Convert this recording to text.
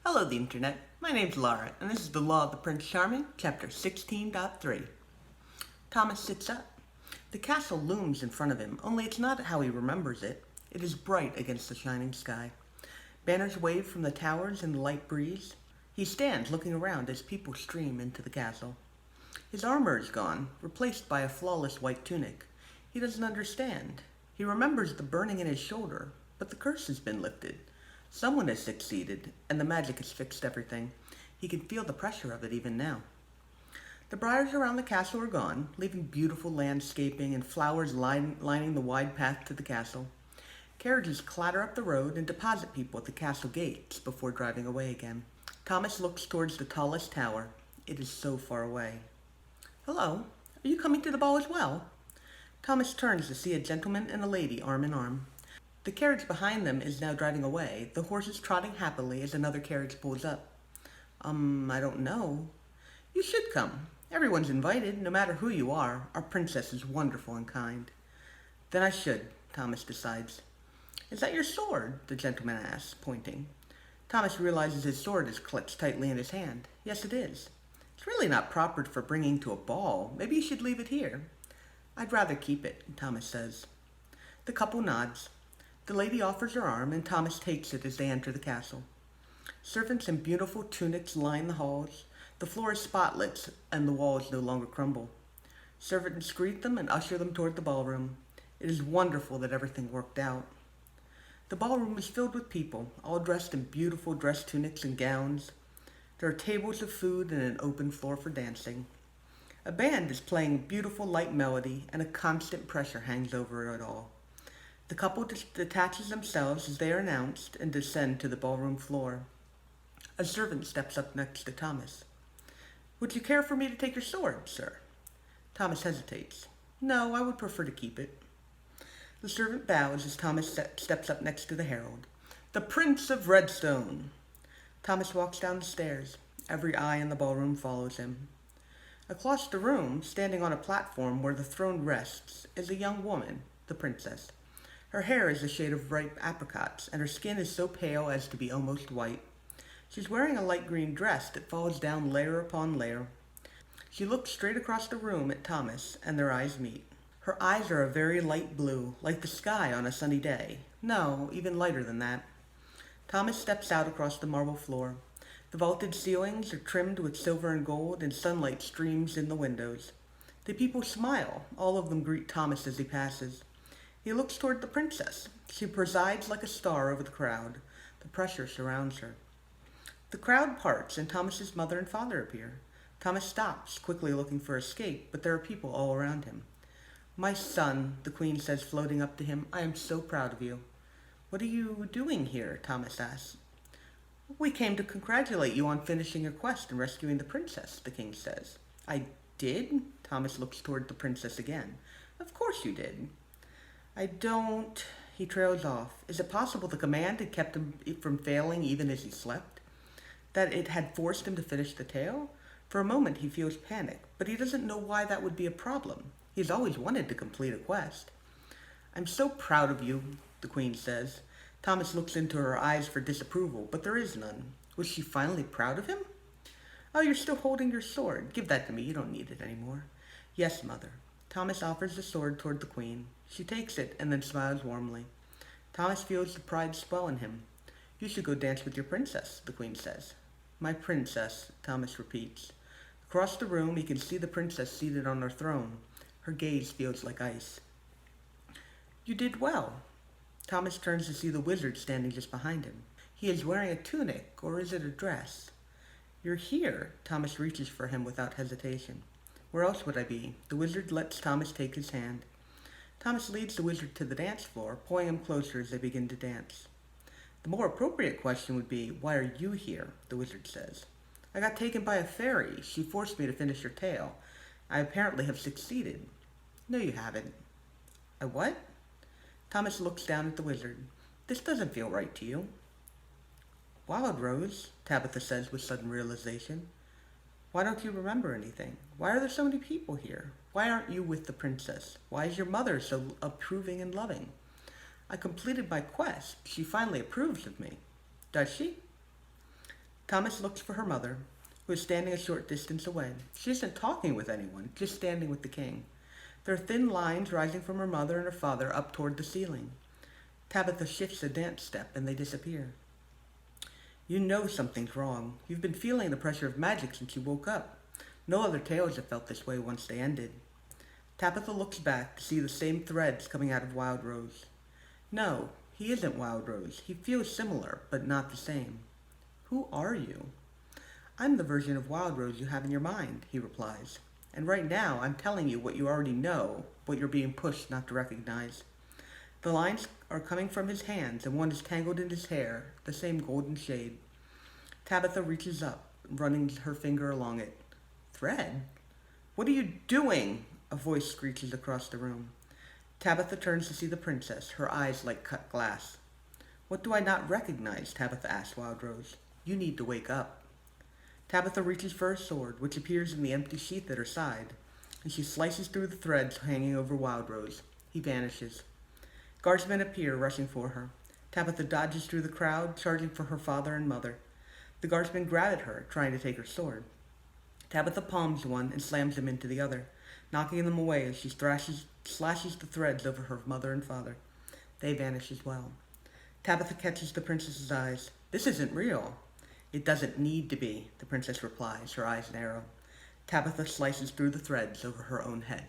Hello, the internet. My name's Laura, and this is The Law of the Prince Charming, Chapter 16.3. Thomas sits up. The castle looms in front of him, only it's not how he remembers it. It is bright against the shining sky. Banners wave from the towers in the light breeze. He stands looking around as people stream into the castle. His armor is gone, replaced by a flawless white tunic. He doesn't understand. He remembers the burning in his shoulder, but the curse has been lifted. Someone has succeeded, and the magic has fixed everything. He can feel the pressure of it even now. The briars around the castle are gone, leaving beautiful landscaping and flowers lining the wide path to the castle. Carriages clatter up the road and deposit people at the castle gates before driving away again. Thomas looks towards the tallest tower. It is so far away. Hello, are you coming to the ball as well? Thomas turns to see a gentleman and a lady arm in arm. The carriage behind them is now driving away, the horses trotting happily as another carriage pulls up. I don't know. You should come. Everyone's invited, no matter who you are. Our princess is wonderful and kind. Then I should, Thomas decides. Is that your sword? The gentleman asks, pointing. Thomas realizes his sword is clutched tightly in his hand. Yes, it is. It's really not proper for bringing to a ball. Maybe you should leave it here. I'd rather keep it, Thomas says. The couple nods. The lady offers her arm, and Thomas takes it as they enter the castle. Servants in beautiful tunics line the halls. The floor is spotless, and the walls no longer crumble. Servants greet them and usher them toward the ballroom. It is wonderful that everything worked out. The ballroom is filled with people, all dressed in beautiful dress tunics and gowns. There are tables of food and an open floor for dancing. A band is playing a beautiful light melody, and a constant pressure hangs over it all. The couple detaches themselves as they are announced and descend to the ballroom floor. A servant steps up next to Thomas. Would you care for me to take your sword, sir? Thomas hesitates. No, I would prefer to keep it. The servant bows as Thomas steps up next to the herald. The Prince of Redstone. Thomas walks down the stairs. Every eye in the ballroom follows him. Across the room, standing on a platform where the throne rests, is a young woman, the princess. Her hair is a shade of ripe apricots, and her skin is so pale as to be almost white. She's wearing a light green dress that falls down layer upon layer. She looks straight across the room at Thomas, and their eyes meet. Her eyes are a very light blue, like the sky on a sunny day. No, even lighter than that. Thomas steps out across the marble floor. The vaulted ceilings are trimmed with silver and gold, and sunlight streams in the windows. The people smile. All of them greet Thomas as he passes. He looks toward the princess. She presides like a star over the crowd. The pressure surrounds her. The crowd parts, and Thomas's mother and father appear. Thomas stops, quickly looking for escape, but there are people all around him. My son, the queen says, floating up to him, I am so proud of you. What are you doing here? Thomas asks. We came to congratulate you on finishing your quest and rescuing the princess, the king says. I did? Thomas looks toward the princess again. Of course you did. I don't... He trails off. Is it possible the command had kept him from failing even as he slept? That it had forced him to finish the tale? For a moment he feels panic, but he doesn't know why that would be a problem. He's always wanted to complete a quest. I'm so proud of you, the queen says. Thomas looks into her eyes for disapproval, but there is none. Was she finally proud of him? Oh, you're still holding your sword. Give that to me. You don't need it anymore. Yes, mother. Thomas offers the sword toward the queen. She takes it and then smiles warmly. Thomas feels the pride swell in him. You should go dance with your princess, the queen says. My princess, Thomas repeats. Across the room, he can see the princess seated on her throne. Her gaze feels like ice. You did well. Thomas turns to see the wizard standing just behind him. He is wearing a tunic, or is it a dress? You're here. Thomas reaches for him without hesitation. Where else would I be? The wizard lets Thomas take his hand. Thomas leads the wizard to the dance floor, pulling him closer as they begin to dance. The more appropriate question would be, why are you here? The wizard says. I got taken by a fairy. She forced me to finish her tale. I apparently have succeeded. No, you haven't. I what? Thomas looks down at the wizard. This doesn't feel right to you. Wild Rose, Tabitha says with sudden realization. Why don't you remember anything? Why are there so many people here? Why aren't you with the princess? Why is your mother so approving and loving? I completed my quest. She finally approves of me. Does she? Thomas looks for her mother, who is standing a short distance away. She isn't talking with anyone, just standing with the king. There are thin lines rising from her mother and her father up toward the ceiling. Tabitha shifts a dance step and they disappear. You know something's wrong. You've been feeling the pressure of magic since you woke up. No other tales have felt this way once they ended. Tabitha looks back to see the same threads coming out of Wild Rose. No, he isn't Wild Rose. He feels similar, but not the same. Who are you? I'm the version of Wild Rose you have in your mind, he replies. And right now, I'm telling you what you already know, what you're being pushed not to recognize. The lines are coming from his hands, and one is tangled in his hair, the same golden shade. Tabitha reaches up, running her finger along it. Thread? What are you doing? A voice screeches across the room. Tabitha turns to see the princess, her eyes like cut glass. What do I not recognize? Tabitha asks Wild Rose. You need to wake up. Tabitha reaches for her sword, which appears in the empty sheath at her side, and she slices through the threads hanging over Wild Rose. He vanishes. Guardsmen appear, rushing for her. Tabitha dodges through the crowd, charging for her father and mother. The guardsmen grab at her, trying to take her sword. Tabitha palms one and slams them into the other, knocking them away as she slashes the threads over her mother and father. They vanish as well. Tabitha catches the princess's eyes. This isn't real. It doesn't need to be, the princess replies, her eyes narrow. Tabitha slices through the threads over her own head.